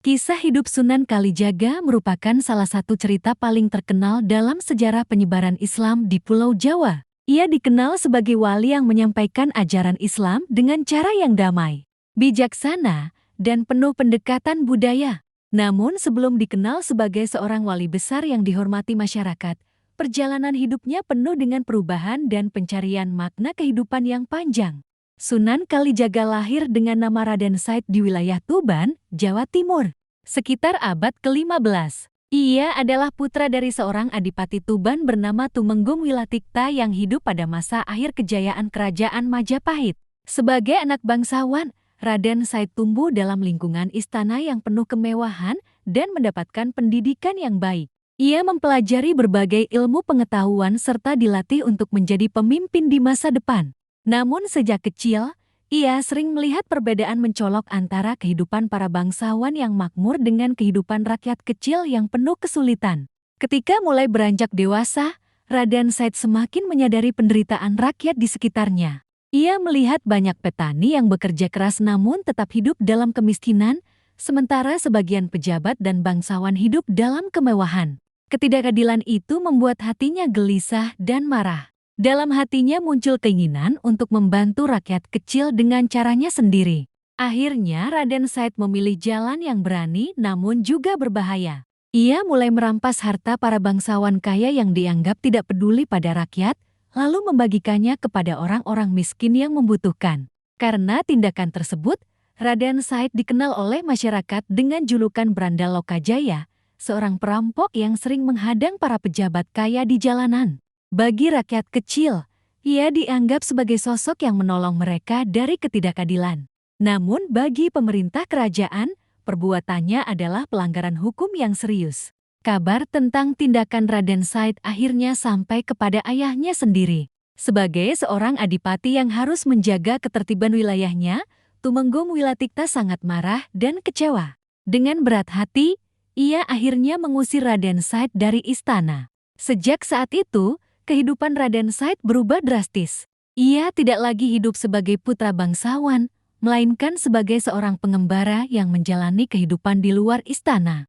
Kisah hidup Sunan Kalijaga merupakan salah satu cerita paling terkenal dalam sejarah penyebaran Islam di Pulau Jawa. Ia dikenal sebagai wali yang menyampaikan ajaran Islam dengan cara yang damai, bijaksana, dan penuh pendekatan budaya. Namun sebelum dikenal sebagai seorang wali besar yang dihormati masyarakat, perjalanan hidupnya penuh dengan perubahan dan pencarian makna kehidupan yang panjang. Sunan Kalijaga lahir dengan nama Raden Said di wilayah Tuban, Jawa Timur, sekitar abad ke-15. Ia adalah putra dari seorang adipati Tuban bernama Tumenggung Wilatikta yang hidup pada masa akhir kejayaan Kerajaan Majapahit. Sebagai anak bangsawan, Raden Said tumbuh dalam lingkungan istana yang penuh kemewahan dan mendapatkan pendidikan yang baik. Ia mempelajari berbagai ilmu pengetahuan serta dilatih untuk menjadi pemimpin di masa depan. Namun sejak kecil, ia sering melihat perbedaan mencolok antara kehidupan para bangsawan yang makmur dengan kehidupan rakyat kecil yang penuh kesulitan. Ketika mulai beranjak dewasa, Raden Said semakin menyadari penderitaan rakyat di sekitarnya. Ia melihat banyak petani yang bekerja keras namun tetap hidup dalam kemiskinan, sementara sebagian pejabat dan bangsawan hidup dalam kemewahan. Ketidakadilan itu membuat hatinya gelisah dan marah. Dalam hatinya muncul keinginan untuk membantu rakyat kecil dengan caranya sendiri. Akhirnya Raden Said memilih jalan yang berani namun juga berbahaya. Ia mulai merampas harta para bangsawan kaya yang dianggap tidak peduli pada rakyat, lalu membagikannya kepada orang-orang miskin yang membutuhkan. Karena tindakan tersebut, Raden Said dikenal oleh masyarakat dengan julukan Branda Lokajaya, seorang perampok yang sering menghadang para pejabat kaya di jalanan. Bagi rakyat kecil, ia dianggap sebagai sosok yang menolong mereka dari ketidakadilan. Namun bagi pemerintah kerajaan, perbuatannya adalah pelanggaran hukum yang serius. Kabar tentang tindakan Raden Said akhirnya sampai kepada ayahnya sendiri. Sebagai seorang adipati yang harus menjaga ketertiban wilayahnya, Tumenggung Wilatikta sangat marah dan kecewa. Dengan berat hati, ia akhirnya mengusir Raden Said dari istana. Sejak saat itu, kehidupan Raden Said berubah drastis. Ia tidak lagi hidup sebagai putra bangsawan, melainkan sebagai seorang pengembara yang menjalani kehidupan di luar istana.